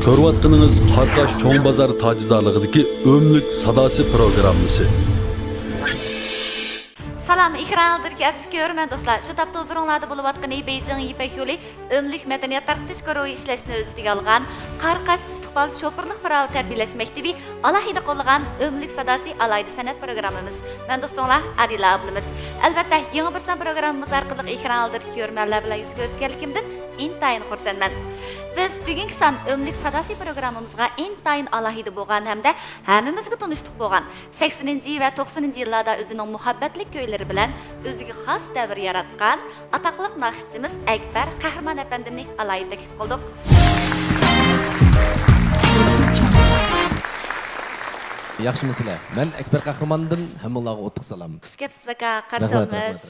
Көрүватканыңыз Каркаш Чоң базар тажыдарлыгыдагы Өмлүк садасы программасы. Salam, ekranlardagi aziz ko'rman do'stlar. Shu tapda huzuringlarda bo'lib atgan Beijing Ipak yo'li Ömlük madaniyat tarqitish guruhi ishlashni o'ziga olgan Qarqash istiqbol sho'pirlik prava tarbiyalash maktabi alohida qo'llagan Ömlük sadasi alayda san'at programmamiz. Men do'stlar Adila Ablimit. Albatta, yangi bir san programmamiz orqali ekranlardagi ko'rmanlar bilan yuz ko'rishganligimdan intayin xursandman. Biz bugungi san Ömlük sadasi programmamizga intayin alohida bo'lgan hamda hammamizga tanishlik bo'lgan 80 va 90 yillarda o'zining muhabbatli ko'ylari bilan o'ziga xos davr yaratgan ataqli naqshchimiz Akbar Qahramon efendimni alohida taklif qildik. Yaxshimisizlar? Men Akbar Qahramondan hammalarga o'ttiq salom. Xush kelibsiz aka, qarshi olamiz.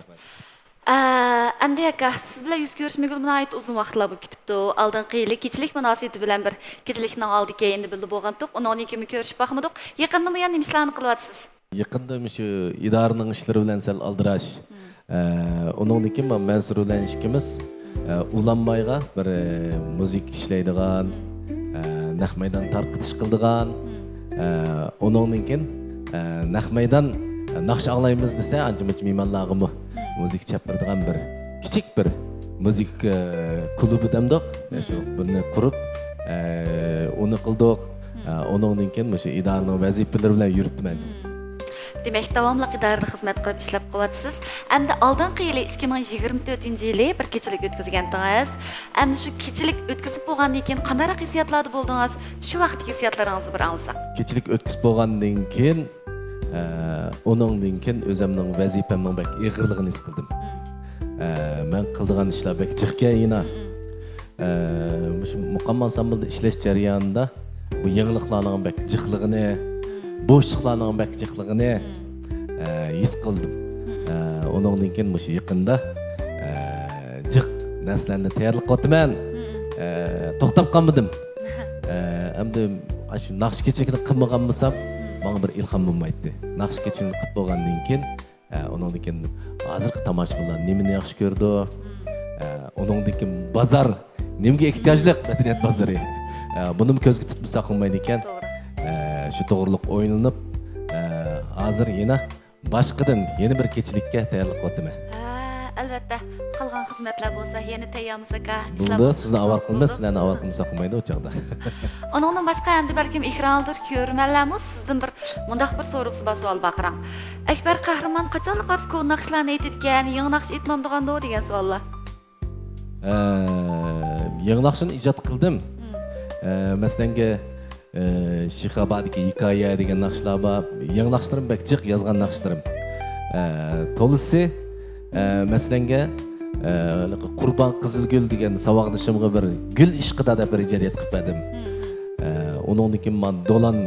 Endi aka, siz bilan yuz ko'rishmagunga oid uzun vaqtlar bo'lib ketibdi. Oldingi yili kechilik munosabati bilan bir kechilikning oldiga endi bilib bo'lgandik. Undan keyin ko'rishib baxmadik. Yaqinda bu yana ishlarni qilyapsiz? Yaqinda shu idoraning ishlari bilan sal aldirash. Undan keyin Mansur bilan ishimiz ulanmayga bir muzik ishlaydigan, naq maydon tarqitish qildigan. Undan keyin naq maydon naqsh anglaymiz desa, ancha-muncha mehmonlarga muzik chapirdigan bir kichik bir muzik klubi demdik. Shu buni qurib, uni qildik. Undan keyin shu idoraning vazifalari bilan yuribman. Demek davamlı idarada xizmat qilib ishlab qo'yapsiz. Endi oldingi yili 2024-yili bir kechilik o'tkazgandingiz. Endi shu kechilik o'tkazib bo'lgandan keyin qanday hissiyotlarda bo'ldingiz? Shu vaqtdagi hissiyotlaringizni bir anglasak. Kechilik o'tkazib bo'lgandan keyin onundan keyin o'zimning vazifamning bak ig'irligini his qildim. Men qildigan ishlar bak jiqgan yana. Shu muqam ansamblda ishlash jarayonida bu yangiliklarning bak jiqligini, bo'shliqlarning bak jiqligini his qildim. Onundan keyin shu yaqinda jiq narsalarni tayyorlab qo'ydim. To'xtab qolmadim. Endi shu naqsh kechilikni qilmagan bo'lsam, bana bir ilham bo'lmaydi. Naqsh kechilikni qilib bo'lgandan keyin, onundan keyin hozirgi tomoshabinlar nimani yaxshi ko'rdi? Onundan keyin bozor nimaga ehtiyojli madaniyat bozori. Buni ko'zga tutmasa qolmaydi ekan. Shu to'g'riliq o'ylanib, hozir yana boshqadan yana bir kechilikka tayyorlab qo'ydim. Albatta, qolgan xizmatlar bo'lsa, yana tayyormiz aka. Bunda sizni avval qilmas, sizlarni avval qilmasa qolmaydi o'chaqda. Onundan başqa endi balkim ekranlar ko'rmanlarmi sizdan bir mundaq bir so'roqsi bor savol baqiram. Akbar Qahramon qachon qarshi ko'n naqshlarni aytgan, yangi naqsh aytmamdiganda degan savollar. Yangi naqshni ijod qildim. Masalanga Shihabadagi hikoya degan naqshlar bor. Yangi naqshlarim bakchiq yozgan naqshlarim. To'lisi masalanga Qurban Qizilgul degan savoqdishimga bir gul ishqida deb bir ijodiyat qilib berdim. Ondan keyin men Dolan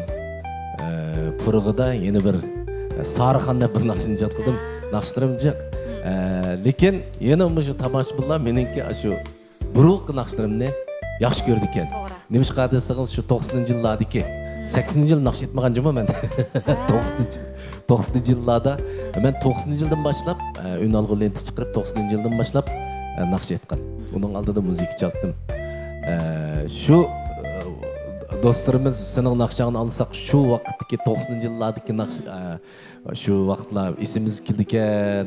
purug'ida yana bir Sarixon deb bir naqshni ijod qildim. Naqshlarim jiq. Lekin yana shu tomoshabinlar meningki shu buruq naqshlarimni yaxshi ko'rdi ekan. Nimishqa desangiz shu 90-yillardagi 80-yil naqsh etmagan juma men. 90-yillarda men 90-yildan boshlab Ünalg'u lenti chiqarib 90-yildan boshlab naqsh etgan. Uning oldida muzika chaldim. Shu do'stlarimiz sening naqshingni olsak shu vaqtdagi 90-yillardagi naqsh shu vaqtlar esimiz keldi ekan.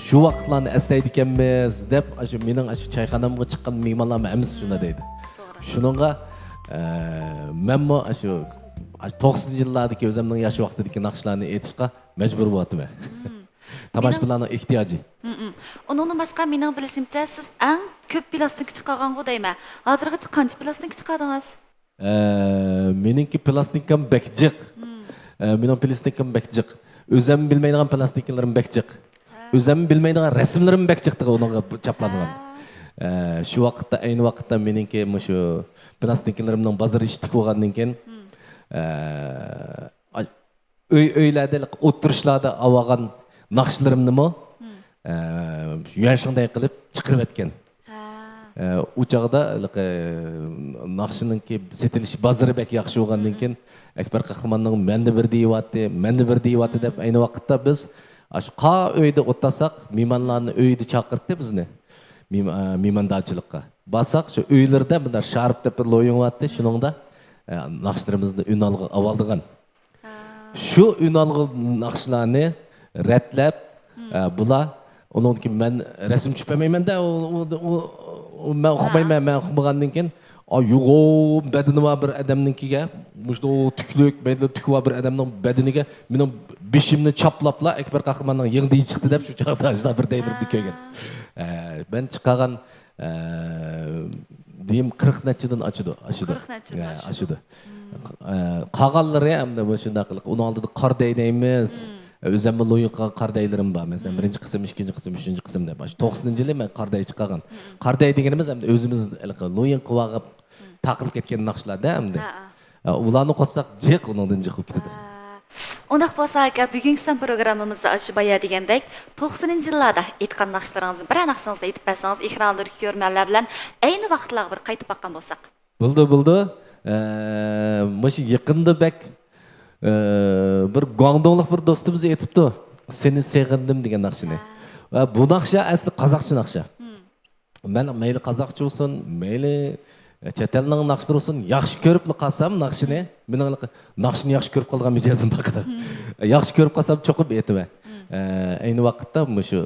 Shu vaqtlarni eslaydi ekanmiz deb shu mening shu chayxonamga chiqqan mehmonlar hammasi shuna deydi. Shuningga menmo shu 90-yillardagi o'zimning yosh vaqtidagi naqshlarni aytishga majbur bo'lyapman. Tomoshabinlarning ehtiyoji. Undan boshqa mening bilishimcha siz eng ko'p plastik chiqargan-ku deyman. Hozirgacha qancha plastik chiqardingiz? Meningki plastikam bakjiq. Mening plastikam bakjiq. O'zim bilmaydigan plastiklarim bakjiq. O'zim bilmaydigan rasmlarim bakjiqdir unga chaplangan. Shu vaqtda ayni vaqtda meningki shu plastiklarimning bozor ishtik bo'lgandan keyin uylarda o'tirishlarda olgan naqshlarimni yoshingday qilib chiqarib etgan. U chog'da naqshiningki setilish bozori bak yaxshi bo'lgandan keyin Akbar Qahramonning menda bir deyapti deb ayni vaqtda biz shu qa uyda o'tsaq mehmonlarni uyda chaqirdi bizni. mimandalchilikqa basak shu uylarda bunday sharp deb bir loyin vardı shuningda naqshlarimizni unalg'i avaldigan shu unalg'i naqshlarni ratlab bular onun ki ben resim çüpemeyim de ben okumayım ben okumagandan keyin yugo bedeni var bir adamninkiga muşda o tüklük bedeli tükü var bir adamning bedeniga benim beshimni chaplapla Ekber Qahramonning yig'di chiqdi deb shu chaqda bir deydirib ko'rgan. Ben chiqqan diyeyim 40 neçeden açıdı. 40 neçeden açıdı. Qağanlari hamda bu shunday qilib uni oldida qor deymiz. Özümün loyuqa qardaylarım var. Mesela birinci kısım, ikinci kısım, üçüncü kısım deb. 90-yılı men qarday chiqqan. Qarday deganimiz hamda o'zimiz loyin qilib taqilib ketgan naqshlarda hamda. Ularni qo'shsak jiq undan jiqib ketadi. Undaq bo'lsa aka, bugungi san programmamizda aşı baya degandek 90-yillarda aytgan naqshlaringizni bir naqshingizni aytib bersangiz, ekranlarda ko'rmanlar bilan ayni vaqtlarga bir qaytib baqqan bo'lsak. Bo'ldi. Mush yaqinda bek bir Guangdonglik bir do'stimiz aytibdi. Seni sevgandim degan naqshini. Va bu naqsha asli qozoqcha naqsha. Men mayli qozoqcha bo'lsin, mayli chet elning naqshlari bo'lsin, yaxshi ko'rib qolsam naqshini, mening naqshini yaxshi ko'rib qolgan mijozim bor. Yaxshi ko'rib qolsam cho'qib aytaman. Ayni vaqtda mushu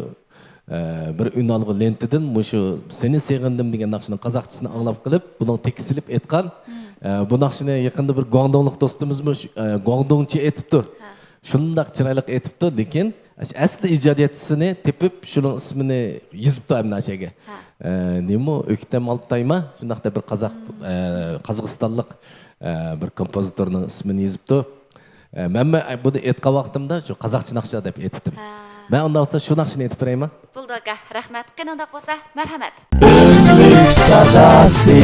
bir unalg'i lentidan mushu seni sevgandim degan naqshning qozoqchasini anglab qilib, buning tekisilib aytgan bu naqshini yaqinda bir Guangdonglik do'stimizmi Guangdongcha aytibdi. Shundaq chiroyli aytibdi, lekin asli ijodiyatchisini tepib shuning ismini yozibdi amnashaga. Nima O'ktam Altayma shundaqda bir Qozog'istonlik bir kompozitorning ismini yozibdi. Men buni aytgan vaqtimda shu qozoqcha naqsha deb aytdim. Men undan bo'lsa shu naqshni aytib beraymi? Bo'ldi aka, rahmat. Qanday bo'lsa, marhamat. Ömrük sadası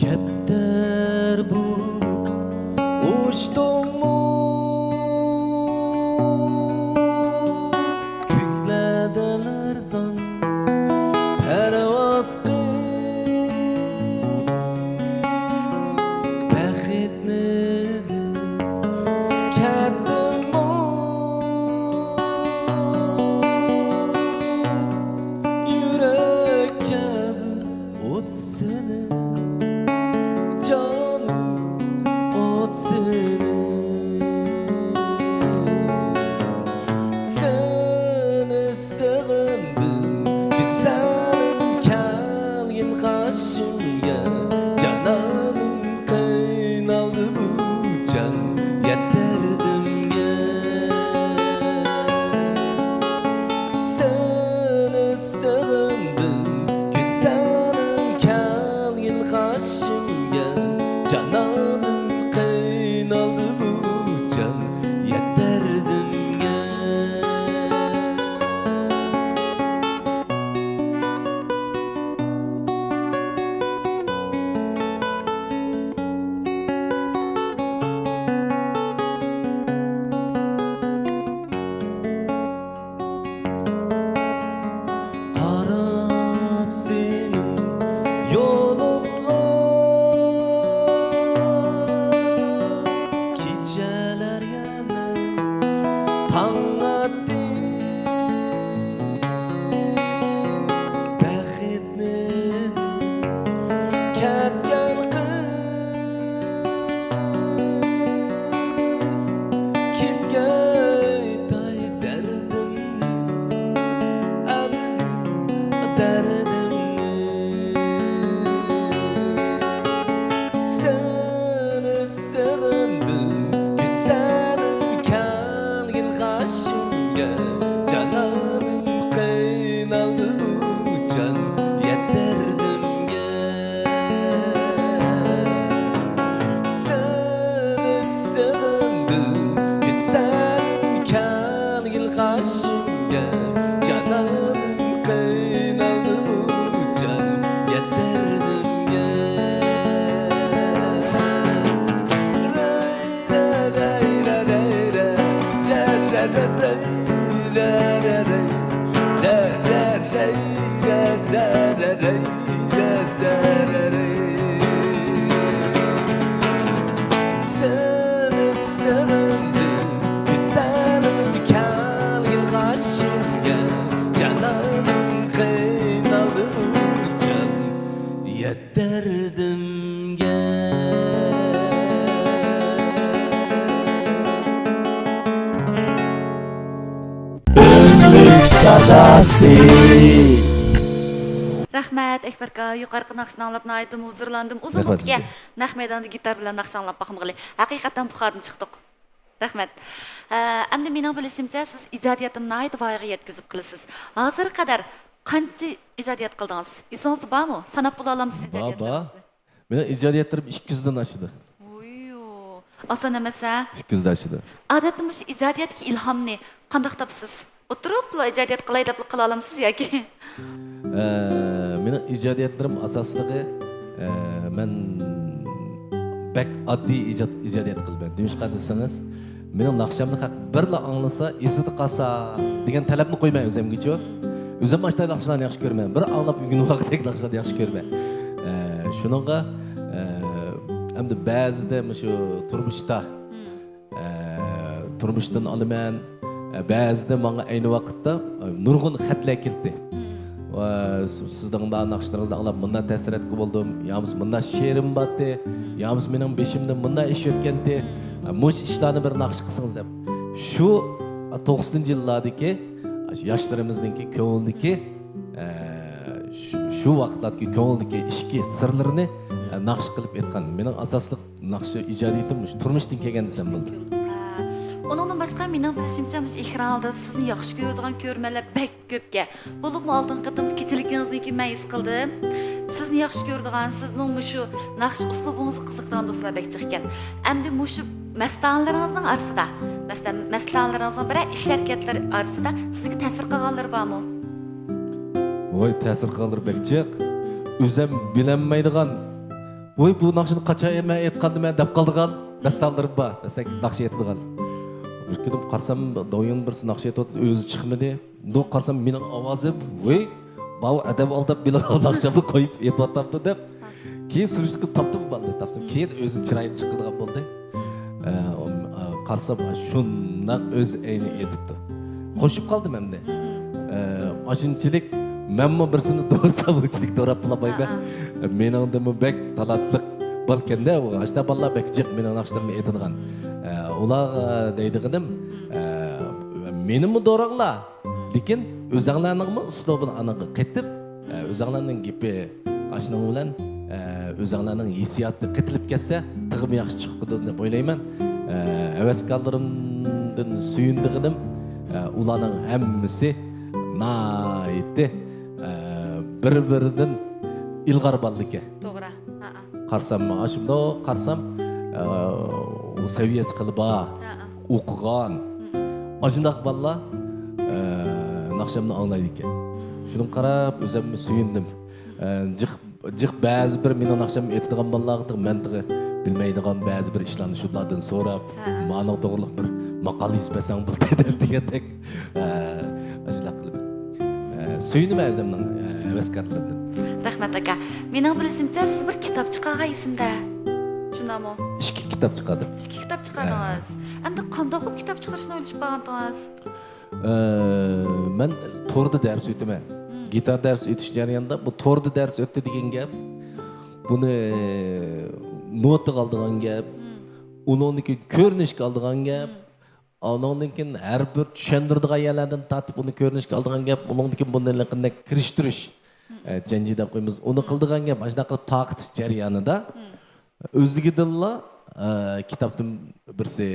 Kepter bulup uçtum mu Küklediler zan pervaz qil Baxtni ketdim mu Yürek kabi o'tsini canım ot seni sevdim güzelim kelgin karşımga cananım qiynaldi bu can yeterdimga seni sevdim güzelim kelgin karşımga cananım qiynaldi bu can yeterdimga qarab senin yolunga Geceler yana taң attı Baxtni ketgan qiz Kimga aytay dardimni abadi dardimni Seni sevdim güzelim kelgin karşımga cananım qiynaldi bu can yeterdimga Seni sevdim güzelim başımga cananım qiynaldi bu can yeterdimga Seni sevendim güzelim kalgin karşımga cananım qiynaldi bu can yeterdimga Rahmat Ekber aka, yuqorqi naqshni anglab naydim, huzurlandim. Uzun Rahmat vaqtga sizga. naq maydonda gitar bilan naqsh anglab baxmag'ili. Haqiqatan buxardan chiqdik. Rahmat. Endi mening bilishimcha siz ijodiyatni nayt voyaga yetkazib qilasiz. Hozir qadar qancha ijodiyat qildingiz? Esingizda bormi? Sanab bo'la olamiz ijodiyatlaringizni? Mening ijodiyatlarim 200 dan oshdi. Oyo. Oson emas a? 200 dan oshdi. Odatda mush ijodiyatga ilhomni qanday topasiz? O'tirib ijodiyat qilay deb qila olamsiz yoki? Mening ijodiyatlarim asosligi men bak oddiy ijodiyat qilman. Demishqa desangiz, mening naqshamni haq birla anglasa, esida qolsa degan talabni qo'yman o'zimgacha. O'zim mana shunday naqshlarni yaxshi ko'raman. Bir anglab yurgan vaqtdagi naqshlarni yaxshi ko'raman. Shuningga endi ba'zida shu turmushdan olaman. Ba'zida menga ayni vaqtda nurg'un xatlar keldi. Va sizning naqshlaringizni anglab bundan ta'siratga bo'ldim. Ya'miz bundan she'rim batdi, ya'miz mening beshimda bundan ish o'tgandi. Mush ishlarni bir naqsh qilsangiz deb. Shu 90-yillardagi yoshlarimizningki ko'ngildagi shu vaqtlardagi ko'ngildagi ishki sirlarini naqsh qilib aytgan. Mening asosli naqsh ijodiyatim turmushdan kelgan desam bo'ldi. Onundan başqa mening bilishimcha ekranda sizni yaxshi ko'radigan ko'rmalar bak ko'pga. Bo'libmi oldin qatim kechiligingizni men his qildim. Sizni yaxshi ko'radigan, sizning shu naqsh uslubingizni qiziqadigan do'stlar bak chiqqan. Endi shu mastanlaringizning orasida, masalan, mastanlaringizning biri ish harakatlari orasida sizga ta'sir qilganlar bormi? Voy, ta'sir qildir bakchiq. O'zim bilinmaydigan. Voy, bu naqshni qachon aytgandim men deb qoldigan mastanlarim bor. Masalan, naqsh aytadigan. Bir kunim qarsam do'yin bir naqsh aytib o'zi chiqmadi. Ndo qarsam mening ovozim, voy, bu adam aldab bilan naqshni qo'yib aytibdi deb. Keyin surishtirib topdim bo'ldi. Topsam keyin o'zi chiroyib chiqadigan bo'ldi. Qarsam shundoq o'z ayni aytibdi. Qo'shib qoldim endi. Ashunchalik menmi birsini do'rsamoqchilik to'rab qilmayman. Meningdimi bek talantliq balkanda bu ashta ballar bek jiq mening naqshlarni aytadigan. Ular deydiganim menimi do'ranglar. Lekin o'zinglarningmi uslubini aniq qetib, o'zinglarning gapi ashning bilan o'zinglarning hissiyoti qetilib ketsa, tig'im yaxshi chiqadi deb o'ylayman. Havaskorlarimdan suyundiganim ularning hammasi naydi bir-biridan ilg'or borligi. To'g'ri. Qarsam, ashimda qarsam saviyasi qilib o'qigan. Ashundaq balla naqshamni anglaydi ekan. Shuni qarab o'zimni suyundim. Jiq ba'zi bir mening naqshamni aytadigan ballalarni mantig'i bilmaydigan ba'zi bir ishlarni shulardan so'rab, ma'no to'g'riliq bir maqol yozsang bo'ladi degandek. Ashulaq qilib. Suyunaman o'zimning havaskorlardan. Rahmat aka. Mening bilishimcha siz bir kitob chiqargan ismda. Shundami? 2 kitob chiqardim. 2 kitob chiqardingiz. Endi qanday qilib kitob chiqarishni o'ylashib qolgandingiz? Men to'rda dars o'taman. Gitar dars o'tish jarayonida bu to'rda dars o'tdi degan gap. Buni nota qoldigan gap. Uningki ko'rinishga oldigan gap. Ondan keyin har bir tushundiradigan yerlardan tatib uni ko'rinishga oldigan gap. Uningki bunday qanday kirishtirish janji deb qo'yamiz. Uni qildigan gap mana qilib taqitish jarayonida o'zligidilla kitobdan birsi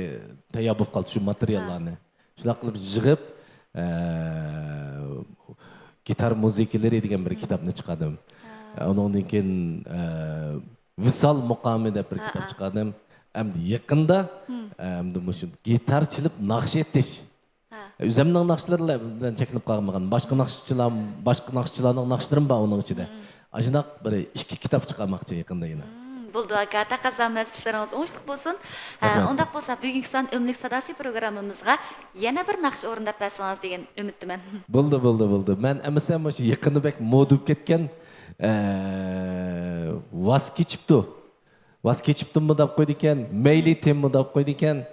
tayyor bo'lib qoldi shu materiallarni. Shunday qilib yig'ib gitar musikalari degan bir kitobni chiqardim. Undan keyin Visol muqomi deb bir kitob chiqardim. Endi yaqinda endi shu gitar chalib naqsh aytish Üzemning nakşları bilen çekinip kalmagan. Başka nakşçılarning nakşları var onun içinde. Ajınaq bir iki kitap çıkarmakçı yakında yine. Buldu aka, taqazamız işleriniz oңuшлuk bolsun. Ondaq bolsa bugungi son ömlük sadasi programımızga yana bir naqsh o'rindab bersangiz degan umiddaman. Buldu. Men emasam şu yakını bek modup ketken vas keçipti mı dap koydu eken, meyli tem mi dap koydu eken.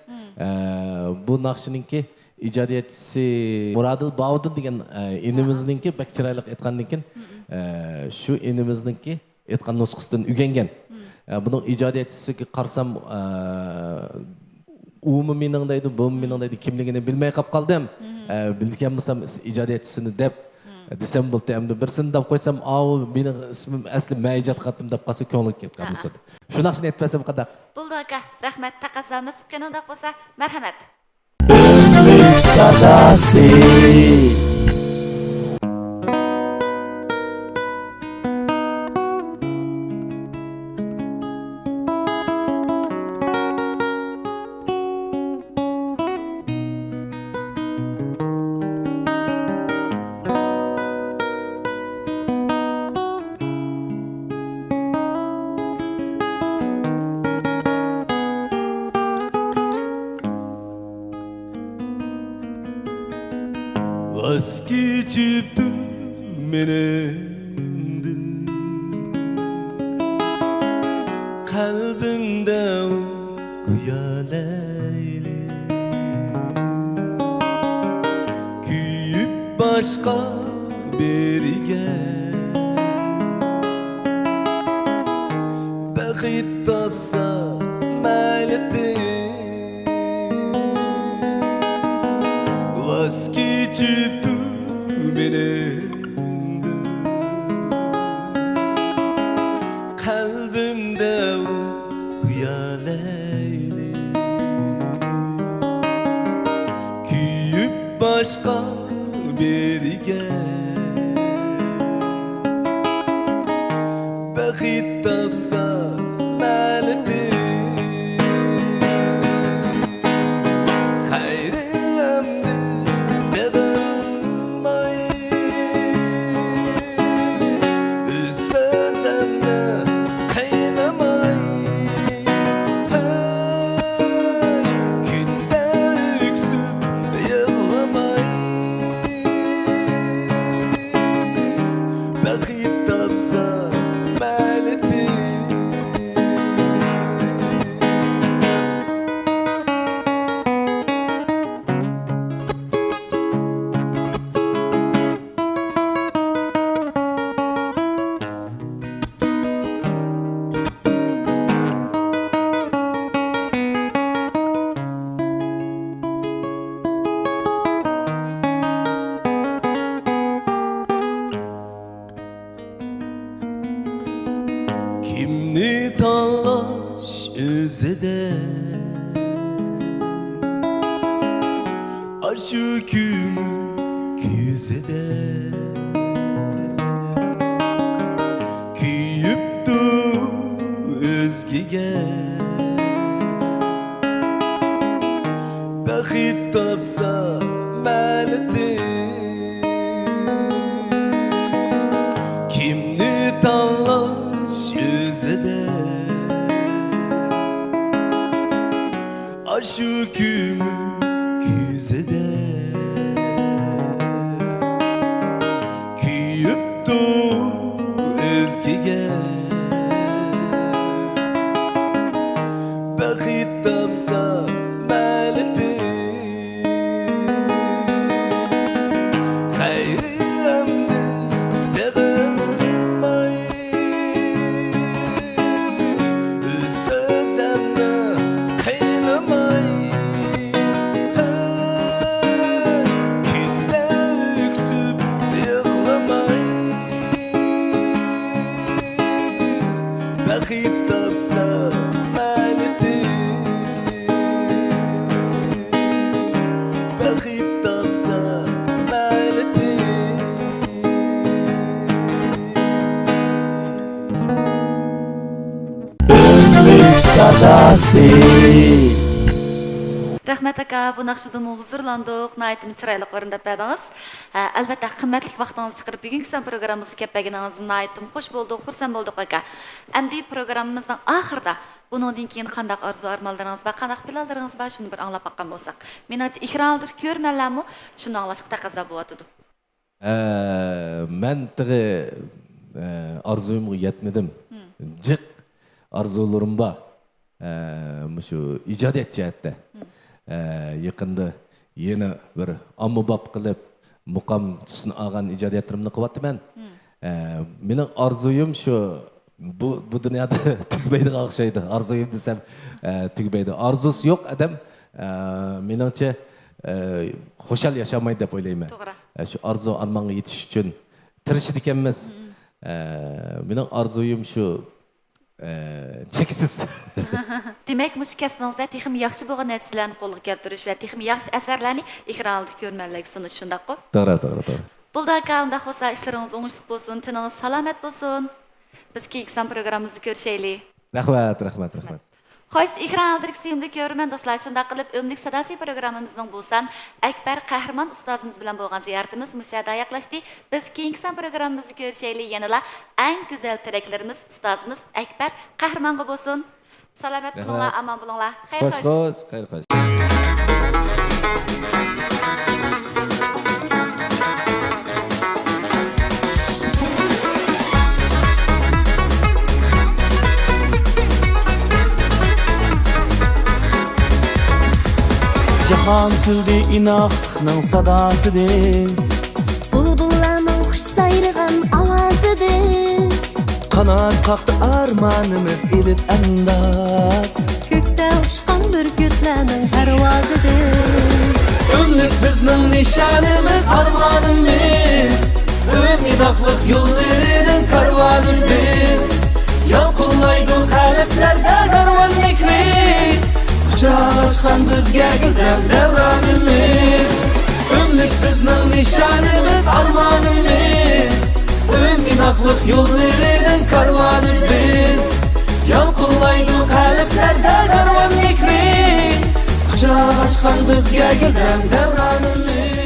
Bu naqşınınki icadiyetçisi Muradil Baudin degan inimizningki bek chiroyli aytgandan keyin şu inimizningki aytgan nusxasidan ügengen. Bunun icadiyetçisi qarsam umu mening deydi, bu mening deydi kimligini bilmay qolib qoldim. Bilgan bo'lsam icadiyetçisini deb desem bo'ldi, endi birsini deb qo'ysam, mening ismim asli Mayjat qatdim deb qolsa ko'nglim kelib qolsa. Shunaqshini aytmasam qadaq. Buldu aka, rahmat taqazamız. Qanday bolsa, marhamat. Ömlük sadası. Vazgeçip menendin kalbimde kuyalaylı küyüp başka biriga baxit topsa maylidir vazgeçip menendin kalbimde kuyalaylı küyüp başka biriga baxit topsa maylidir Kimni tanlaş özede aşık küzede küyüptü özgege baxit topsa maylidir kimni tanlaş özede aşık küzede küyüptü özgege baxit topsa maylidir hayriyamni sevmay sözümni qiynamay kunda öksüp yig'lamay baxit topsa maylidir baxit topsa maylidir ömlük sadası. Rahmat aka, bu naqshidimi huzurlandik, naytim chiroyli o'rindab berdingiz. Albatta qimmatli vaqtingizni chiqarib bugungi san programmamizni kelganingizga naytim xush bo'ldik, xursand bo'ldik aka. Endi programmamizning oxirida bundan keyin qanday orzu armonlaringiz va qanday planlaringiz bor shuni bir anglab baqqan bo'lsak. Menimcha ikramdir ko'rmanlarmi shuni anglashga taqozo bo'lyotdi. Men tig'i arzuyimga yetmedim. Jiq arzularim bor. Shu ijodiyat jihatda. Yaqinda yana bir ommabop qilib muqam tusini olgan ijodiyatlarimni qilyapman. Mening arzuyim shu bu dunyoda tugmaydigan o'xshaydi. Arzuyim desam tugmaydi. Arzusi yo'q odam meningcha xo'shal yashamaydi deb o'ylayman. Shu arzu armonga yetish uchun tirishib ekanmiz. Mening arzuyim shu cheksiz. Demak, mush kasbingizda texnik yaxshi bo'lgan natijalarni qo'lga keltirish va texnik yaxshi asarlarni ekranda ko'rmanlik sunish shundaqmi? To'g'ri. Bulda aka, unda bo'lsa ishlaringiz o'ngishli bo'lsin, tiningiz salomat bo'lsin. Biz keyingi san programmamizni ko'rishaylik. Rahmat. Xo'sh, ekranda suyimli ko'rman do'stlar, shunday qilib Ömlük Sadasi programmamizning bo'lsan Akbar Qahramon ustozimiz bilan bo'lgan ziyoratimiz mushada yaqlashdi. Biz keyingi san programmamizni ko'rishaylik. Yanala eng go'zal tilaklarimiz ustozimiz Akbar Qahramonga bo'lsin. Salomat bo'linglar, omon bo'linglar. Xayr. Cihan küldi inaqның sadasıdır. Bulbullarning xush sayrıgan ovozidir. Qanot qoqdi armonimiz ilib andas. Ko'kda uçqan burgutlarning parvozidir. Ömlük bizning nishonimiz, armonimiz. Umidaqliq yo'llarining karvoni biz. Yalqullaydi qalblarda darvon mikri. Açkan bizge güzel devranımız. Ömlük bizning nishonimiz, armonimiz. Umidaqliq yo'llarining karvoni biz. Yalqullaydi qalblarda darvon mikri. Quchoq ochgan bizga go'zal devranimiz.